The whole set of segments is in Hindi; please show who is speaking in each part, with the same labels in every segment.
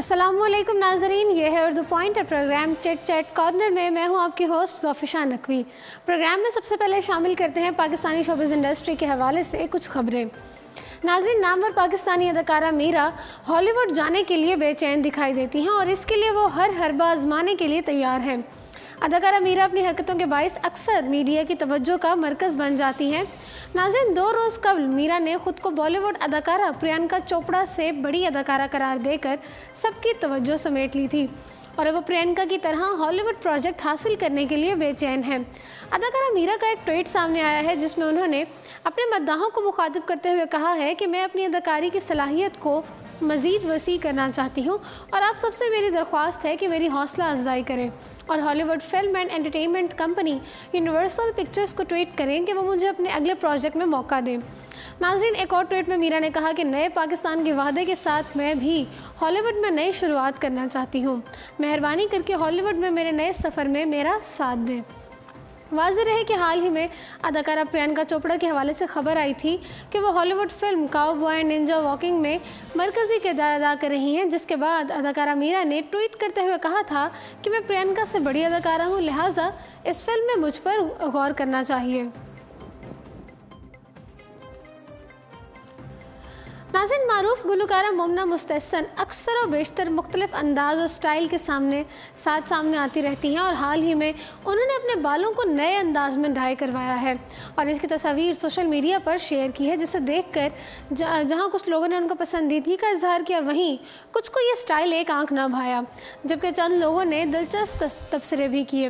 Speaker 1: अस्सलामुअलैकुम नाजरीन, ये है Urdu point program chit chat corner में। मैं हूं आपकी होस्ट ज़ोफ़िशा नकवी। प्रोग्राम में सबसे पहले शामिल करते हैं पाकिस्तानी शोबिज़ इंडस्ट्री के हवाले से कुछ खबरें। नाजरीन, नामवर पाकिस्तानी अदाकारा मीरा हॉलीवुड जाने के लिए बेचैन दिखाई देती हैं और इसके लिए वो हर हरबा आजमाने के लिए तैयार हैं। अदाकारा मीरा अपनी हरकतों के बाइस अक्सर मीडिया की तवज्जो का मरकज़ बन जाती हैं। नाज़रीन, 2 रोज़ कबल मीरा ने खुद को बॉलीवुड अदाकारा प्रियंका चोपड़ा से बड़ी अदाकारा करार देकर सबकी तवज्जो समेट ली थी और वो प्रियंका की तरह हॉलीवुड प्रोजेक्ट हासिल करने के लिए बेचैन है। अदाकारा मीरा का एक ट्वीट सामने आया है जिसमें उन्होंने अपने मद्दाहों को मुखातिब करते हुए कहा है कि मैं अपनी अदाकारी की सलाहियत को मज़ीद वसी करना चाहती हूँ और आप सबसे मेरी दरख्वास्त है कि मेरी हौसला अफजाई करें और Hollywood film and entertainment company universal pictures को ट्वीट करें कि वो मुझे अपने अगले प्रोजेक्ट में मौका दें। नाज़रीन, एक और ट्वीट में मीरा ने कहा कि नए पाकिस्तान के वादे के साथ मैं भी हॉलीवुड में नई शुरुआत करना चाहती हूँ। मेहरबानी करके हॉलीवुड में मेरे नए सफ़र में मेरा साथ दें। वाज़ेह रहे कि हाल ही में अदाकारा प्रियंका चोपड़ा के हवाले से खबर आई थी कि वो Hollywood film cowboy and Ninja walking में मरकज़ी किरदार अदा कर रही हैं, जिसके बाद अदाकारा मीरा ने ट्वीट करते हुए कहा था कि मैं प्रियंका से बड़ी अदाकारा हूँ, लिहाजा इस फिल्म में मुझ पर गौर करना चाहिए। नाज़रीन, मारूफ गुलकारा मोमना मुस्तहसन अक्सर और बेशतर मुख्तलिफ अंदाज और स्टाइल के सामने आती रहती हैं और हाल ही में उन्होंने अपने बालों को नए अंदाज में ढाई करवाया है और इसकी तस्वीर सोशल मीडिया पर शेयर की है, जिसे देखकर जहां कुछ लोगों ने उनको पसंदीदगी का इजहार किया, वहीं कुछ को ये स्टाइल एक आंख न भाया, जबकि चंद लोगों ने दिलचस्प तबसरे भी किए।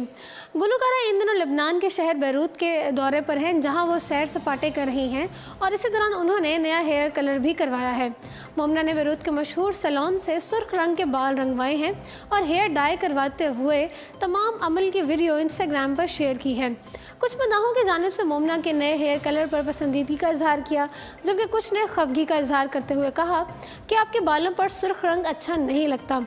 Speaker 1: गुलकारा इन दिनों लेबनान के शहर बैरूत के दौरे पर हैं, जहाँ वो सैर सपाटे कर रही हैं और इसी दौरान उन्होंने नया हेयर कलर भी करवाया है। मोमना ने बैरूत के मशहूर सैलून से सुर्ख रंग के बाल रंगवाए हैं और हेयर डाई करवाते हुए तमाम अमल की वीडियो इंस्टाग्राम पर शेयर की है। कुछ मदाहों की जानिब से मोमना के नए हेयर कलर पर पसंदीदगी का इजहार किया, जबकि कुछ ने खफगी का इजहार करते हुए कहा कि आपके बालों पर सुर्ख रंग अच्छा नहीं लगता।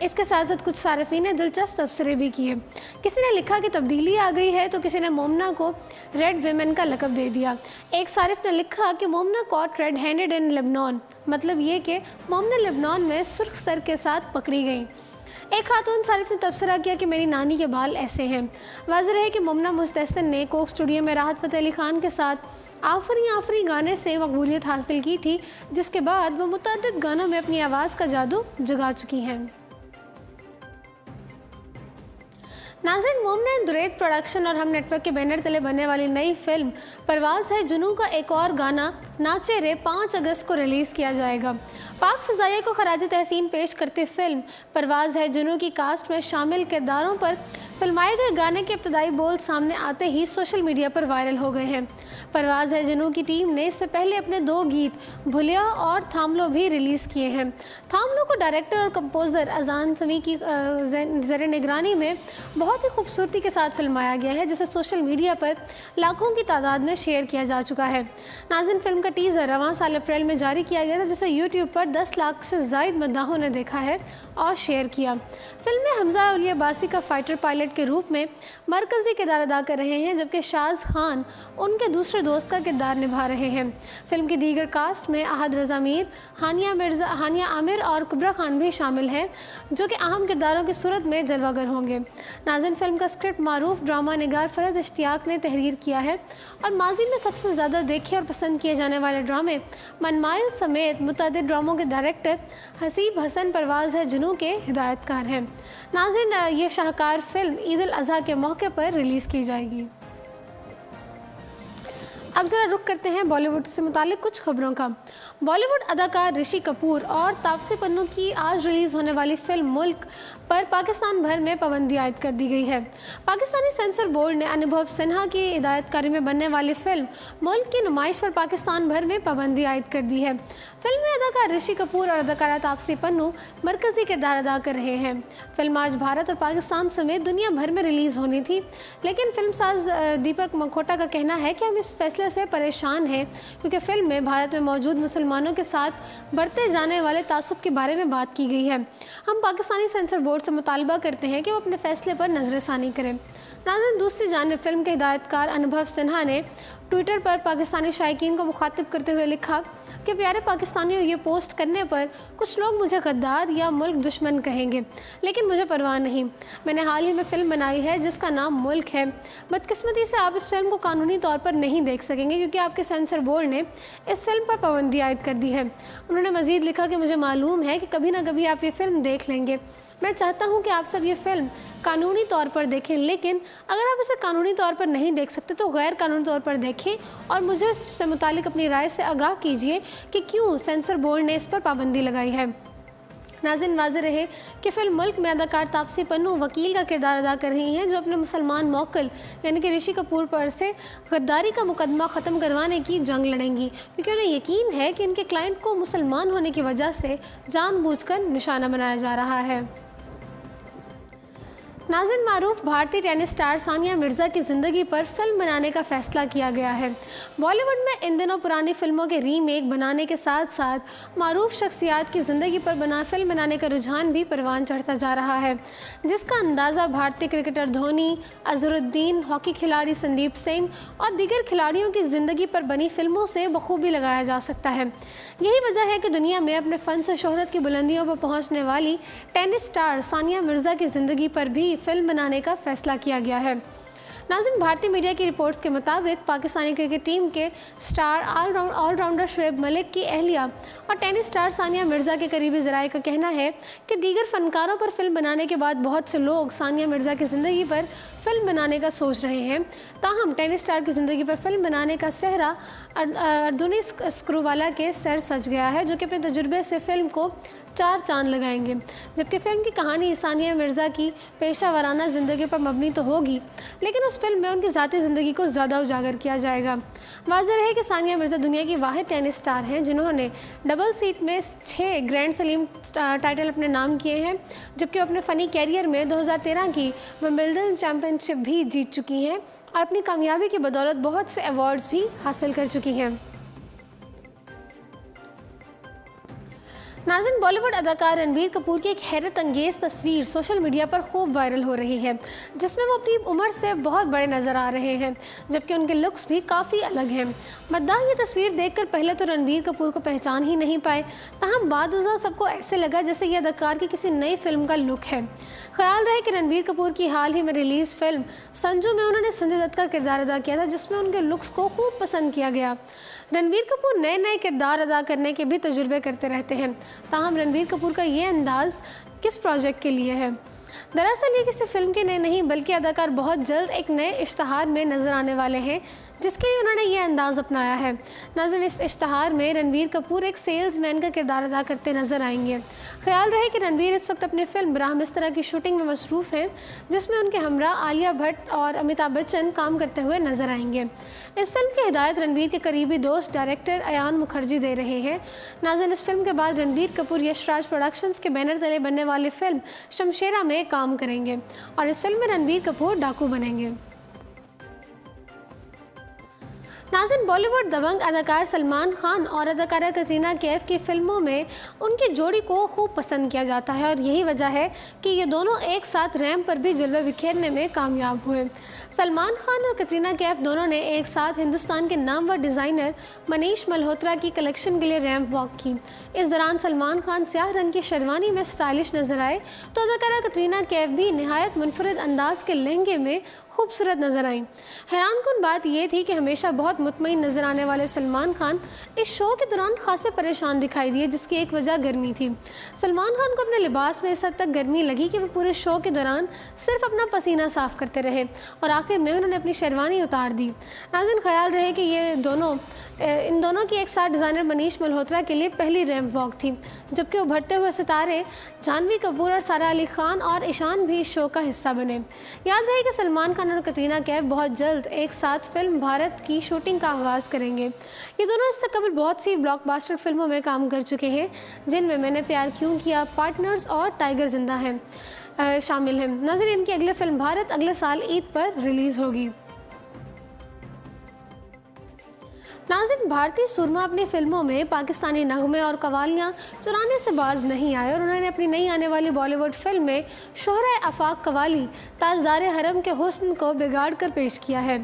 Speaker 1: इसके साथ साथ कुछ सारिफीन ने दिलचस्प तबसरे भी किए। किसी ने लिखा कि तब्दीली आ गई है, तो किसी ने मोमना को रेड विमेन का लक़ब दे दिया। एक सारिफ ने लिखा कि Momna caught red handed in Lebanon, मतलब ये कि मोमना लेबनान में सुर्ख सर के साथ पकड़ी गई। एक खातून सारिफ ने तबसरा किया कि मेरी नानी के बाल ऐसे हैं। वाज़ेह है कि मोमना मुस्तहसन ने कोक स्टूडियो में राहत फ़तेह अली खान के साथ आफरी आफरी गाने से मकबूलियत हासिल की थी, जिसके बाद वो मुतअद्दिद गानों में अपनी आवाज़ का जादू जगा चुकी हैं। नाज़रीन, मोमना दुरैद प्रोडक्शन और हम नेटवर्क के बैनर तले बनने वाली नई फिल्म परवाज़ है जुनू का एक और गाना नाचे रे 5 अगस्त को रिलीज़ किया जाएगा। पाक फ़ज़ाइया को खराज तहसीन पेश करती फिल्म परवाज़ है जुनू की कास्ट में शामिल किरदारों पर फिल्माए गए गाने के इब्तदाई बोल सामने आते ही सोशल मीडिया पर वायरल हो गए हैं। परवाज़ है जुनू की टीम ने इससे पहले अपने 2 गीत भुलिया और थामलो भी रिलीज़ किए हैं। थामलो को डायरेक्टर और कंपोज़र अजान समी की ज़र निगरानी में बहुत ही खूबसूरती के साथ फिल्माया गया है, जिसे सोशल मीडिया पर लाखों की तादाद में शेयर किया जा चुका है। नाज़रीन, फिल्म का टीज़र रवां साल अप्रैल में जारी किया गया था, जिसे यूट्यूब पर 10 लाख से ज़ायद मद्दाहों ने देखा है और शेयर किया। फिल्म में हमजा अली अब्बासी का फाइटर पायलट के रूप में मरकज़ी किरदार अदा कर रहे हैं, जबकि शाज़ खान उनके दूसरे दोस्त का किरदार निभा रहे हैं। फिल्म की दीगर कास्ट में अहद रज़ा मीर, हानिया आमिर और कुबरा खान भी शामिल हैं, जो कि अहम किरदारों की सूरत में जलवागर होंगे। नाज़रीन, फिल्म का स्क्रिप्ट मारूफ ड्रामा निगार फरद इश्तियाक ने तहरीर किया है और माजी में सबसे ज़्यादा देखे और पसंद किए जाने वाले ड्रामे मनमाइल समेत मुतअद्दिद ड्रामों के डायरेक्टर हसीब हसन परवाज़ है जुनू के हिदायतकार हैं। नाज़रीन, ये शाहकार फिल्म ईद उल अज़हा के मौके पर रिलीज़ की जाएगी। अब ज़रा रुख करते हैं बॉलीवुड से मुतालिक कुछ खबरों का। बॉलीवुड अदाकार ऋषि कपूर और तापसी पन्नू की आज रिलीज़ होने वाली फिल्म मुल्क पर पाकिस्तान भर में पाबंदी आयद कर दी गई है। पाकिस्तानी सेंसर बोर्ड ने अनुभव सिन्हा की हिदायतकारी में बनने वाली फिल्म मुल्क की नुमाइश पर पाकिस्तान भर में पाबंदी आयद कर दी है। फिल्म में अदाकार ऋषि कपूर और अदाकारा तापसी पन्नू मरकज़ी किरदार अदा कर रहे हैं। फिल्म आज भारत और पाकिस्तान समेत दुनिया भर में रिलीज़ होनी थी, लेकिन फिल्म साज दीपक मखोटा का कहना है कि हम इस फैसले से परेशान हैं क्योंकि फिल्म में भारत में मौजूद मुसलमानों के साथ बरते जाने वाले तासुब के बारे में बात की गई है। हम पाकिस्तानी सेंसर बोर्ड से मुतालबा करते हैं कि वो अपने फैसले पर नज़रसानी करें। नाज़रीन, दूसरी जानिब फिल्म के हिदायतकार अनुभव सिन्हा ने ट्विटर पर पाकिस्तानी शायकीन को मुखातिब करते हुए लिखा, कि प्यारे पाकिस्तानियों, ये पोस्ट करने पर कुछ लोग मुझे गद्दार या मुल्क दुश्मन कहेंगे, लेकिन मुझे परवाह नहीं। मैंने हाल ही में फ़िल्म बनाई है जिसका नाम मुल्क है। बदकिस्मती से आप इस फिल्म को कानूनी तौर पर नहीं देख सकेंगे क्योंकि आपके सेंसर बोर्ड ने इस फिल्म पर पाबंदी आयद कर दी है। उन्होंने मज़ीद लिखा कि मुझे मालूम है कि कभी ना कभी आप ये फ़िल्म देख लेंगे। मैं चाहता हूं कि आप सब ये फ़िल्म कानूनी तौर पर देखें, लेकिन अगर आप इसे कानूनी तौर पर नहीं देख सकते तो गैर कानूनी तौर पर देखें और मुझे इससे मुतालिक अपनी राय से आगाह कीजिए कि क्यों सेंसर बोर्ड ने इस पर पाबंदी लगाई है। नाज़रीन, वाज़ेह रहे कि फ़िल्म मुल्क में अदाकार तापसी पन्नू वकील का किरदार अदा कर रही हैं जो अपने मुसलमान मौक्किल यानी कि ऋषि कपूर पर से गद्दारी का मुकदमा ख़त्म करवाने की जंग लड़ेंगी, क्योंकि उन्हें यकीन है कि इनके क्लाइंट को मुसलमान होने की वजह से जानबूझकर निशाना बनाया जा रहा है। नाज़रीन, मारूफ भारतीय टेनिस स्टार सानिया मिर्ज़ा की ज़िंदगी पर फिल्म बनाने का फ़ैसला किया गया है। बॉलीवुड में इन दिनों पुरानी फिल्मों के रीमेक बनाने के साथ साथ मारूफ शख्सियात की ज़िंदगी पर फिल्म बनाने का रुझान भी परवान चढ़ता जा रहा है, जिसका अंदाज़ा भारतीय क्रिकेटर धोनी, अज़हरुद्दीन, हॉकी खिलाड़ी संदीप सिंह और दीगर खिलाड़ियों की ज़िंदगी पर बनी फिल्मों से बखूबी लगाया जा सकता है। यही वजह है कि दुनिया में अपने फ़न से शोहरत की बुलंदियों पर पहुँचने वाली टेनिस स्टार सानिया मिर्ज़ा की ज़िंदगी पर भी फिल्म बनाने का फैसला किया गया है। नाज़रीन, भारतीय मीडिया की रिपोर्ट्स के मुताबिक पाकिस्तानी क्रिकेट टीम के स्टार ऑलराउंडर शुएब मलिक की अहलिया और टेनिस स्टार सानिया मिर्ज़ा के करीबी ज़राए का कहना है कि दीगर फनकारों पर फिल्म बनाने के बाद बहुत से लोग सानिया मिर्ज़ा की ज़िंदगी पर फिल्म बनाने का सोच रहे हैं। ताहम टेनिस स्टार की ज़िंदगी पर फिल्म बनाने का सेहरा अर्दुनी स्क्रूवाला के सर सज गया है, जो कि अपने तजुर्बे से फिल्म को 4 चांद लगाएंगे। जबकि फ़िल्म की कहानी सानिया मिर्ज़ा की पेशा वाराना ज़िंदगी पर मबनी तो होगी, लेकिन उस फिल्म में उनकी ज़ाती ज़िंदगी को ज़्यादा उजागर किया जाएगा। वाज़ेह रहे कि सानिया मिर्ज़ा दुनिया की वाहिद टेनिस स्टार हैं जिन्होंने डबल सीट में 6 ग्रैंड स्लैम टाइटल अपने नाम किए हैं, जबकि वो अपने फ़नी कैरियर में 2013 की विंबलडन चैम्पियनशिप भी जीत चुकी हैं और अपनी कामयाबी की बदौलत बहुत से अवार्ड्स भी हासिल कर चुकी हैं। नाज़रीन, बॉलीवुड अदाकार रणबीर कपूर की एक हैरत अंगेज़ तस्वीर सोशल मीडिया पर खूब वायरल हो रही है, जिसमें वो अपनी उम्र से बहुत बड़े नज़र आ रहे हैं, जबकि उनके लुक्स भी काफ़ी अलग हैं। मद्दाह ये तस्वीर देखकर पहले तो रणबीर कपूर को पहचान ही नहीं पाए, ताहम बादअज़ा सबको ऐसे लगा जैसे ये अदाकार की किसी नई फिल्म का लुक है। ख्याल रहे कि रणबीर कपूर की हाल ही में रिलीज़ फिल्म संजू में उन्होंने संजय दत्त का किरदार अदा किया था, जिसमें उनके लुक्स को खूब पसंद किया गया। रणबीर कपूर नए नए किरदार अदा करने के भी तजुर्बे करते रहते हैं, ताहम रणबीर कपूर का ये अंदाज़ किस प्रोजेक्ट के लिए है? दरअसल ये किसी फिल्म के नए नहीं बल्कि अदाकार बहुत जल्द एक नए इश्तहार में नज़र आने वाले हैं, जिसके लिए उन्होंने ये अंदाज़ अपनाया है। नाज़रीन, इस इश्तहार में रणबीर कपूर एक सेल्समैन का किरदार अदा करते नजर आएंगे। ख्याल रहे कि रणबीर इस वक्त अपनी फिल्म ब्रह्मास्त्र की शूटिंग में मसरूफ़ हैं, जिसमें उनके हमरा आलिया भट्ट और अमिताभ बच्चन काम करते हुए नजर आएंगे। इस फिल्म की हिदायत रणबीर के करीबी दोस्त डायरेक्टर अयान मुखर्जी दे रहे हैं। नाज़रीन, इस फिल्म के बाद रणबीर कपूर यशराज प्रोडक्शंस के बैनर तले बनने वाली फिल्म शमशेरा में काम करेंगे और इस फिल्म में रणबीर कपूर डाकू बनेंगे। नाज़रीन, बॉलीवुड दबंग अदाकार सलमान खान और अदाकारा कटरीना कैफ की फिल्मों में उनकी जोड़ी को खूब पसंद किया जाता है और यही वजह है कि ये दोनों एक साथ रैंप पर भी जलवे बिखेरने में कामयाब हुए। सलमान खान और कटरीना कैफ दोनों ने एक साथ हिंदुस्तान के नामवर डिज़ाइनर मनीष मल्होत्रा की कलेक्शन के लिए रैंप वॉक की। इस दौरान सलमान खान स्याह रंग की शेरवानी में स्टाइलिश नजर आए तो अदाकारा कटरीना कैफ भी नहायत मुनफरिद अंदाज के लहंगे में खूबसूरत नजर आई। हैरानकुन बात यह थी कि हमेशा बहुत मुतमईन नजर आने वाले सलमान खान इस शो के दौरान खासे परेशान दिखाई दिए, जिसकी एक वजह गर्मी थी। सलमान खान को अपने लिबास में इस हद तक गर्मी लगी कि वो पूरे शो के दौरान सिर्फ अपना पसीना साफ करते रहे और आखिर में उन्होंने अपनी शेरवानी उतार दी। नाज़रीन, ख्याल रहे कि इन दोनों की एक साथ डिज़ाइनर मनीष मल्होत्रा के लिए पहली रैंप वॉक थी, जबकि उभरते हुए सितारे जानवी कपूर और सारा अली खान और ईशान भी इस शो का हिस्सा बने। याद रहे कि सलमान खान और कटरीना कैफ बहुत जल्द एक साथ फिल्म भारत की शूटिंग का आगाज़ करेंगे। ये दोनों इससे कबल बहुत सी ब्लॉकबस्टर फिल्मों में काम कर चुके हैं, जिनमें मैंने प्यार क्यों किया, पार्टनर्स और टाइगर जिंदा है शामिल हैं। नाज़रीन, इनकी अगली फिल्म भारत अगले साल ईद पर रिलीज़ होगी। नाज़रीन, भारतीय सुरमा अपनी फिल्मों में पाकिस्तानी नगमे और कवालियाँ चुराने से बाज नहीं आए और उन्होंने अपनी नई आने वाली बॉलीवुड फिल्म में शोहरा आफाक कवाली ताजदार हरम के हुस्न को बिगाड़ कर पेश किया है।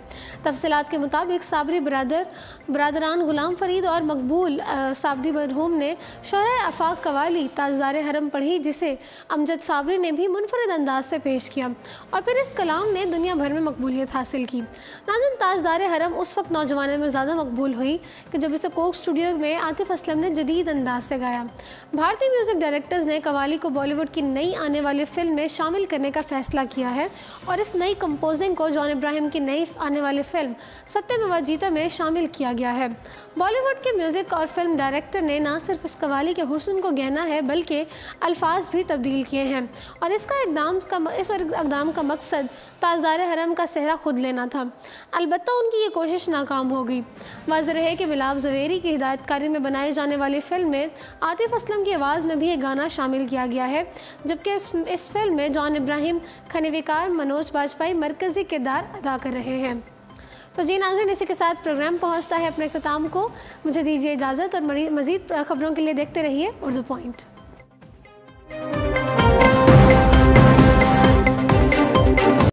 Speaker 1: तफसीलात के मुताबिक साबरी बरादरान गुलाम फरीद और मकबूल साबदी मरहूम ने शोहरा आफाक कवाली ताजदार हरम पढ़ी, जिसे अमजद साबरी ने भी मुनफरद अंदाज से पेश किया और फिर इस कलाम ने दुनिया भर में मकबूलियत हासिल की। नाज़रीन, ताजदार हरम उस वक्त नौजवानों में ज़्यादा मकबूल हुई कि जब इसे कोक स्टूडियो में आतिफ असलम ने जदीद अंदाज से गाया। भारतीय म्यूज़िक डायरेक्टर्स ने कवाली को बॉलीवुड की नई आने वाली फिल्म में शामिल करने का फैसला किया है और इस नई कंपोजिंग को जॉन इब्राहिम की नई आने वाली फिल्म सत्यमेव जयते में शामिल किया गया है। बॉलीवुड के म्यूज़िक और फिल्म डायरेक्टर ने न सिर्फ इस कवाली के हुस्न को गहना है बल्कि अल्फाज भी तब्दील किए हैं और इस इक़दाम का मकसद ताजदार हरम का सेहरा खुद लेना था। अलबत्ता उनकी ये कोशिश नाकाम हो गई। वाज़ेह है कि बिलाल ज़वेरी की हिदायतकारी में बनाई जाने वाली फिल्म में आतिफ असलम की आवाज़ में भी एक गाना शामिल किया गया है, जबकि इस फिल्म में जॉन इब्राहिम, खनीविकार, मनोज बाजपेयी मरकज़ी किरदार अदा कर रहे हैं। तो जी नाज़रीन, इसी के साथ प्रोग्राम पहुंचता है अपने इख्तिताम को। मुझे दीजिए इजाज़त और मज़ीद खबरों के लिए देखते रहिए उर्दू पॉइंट।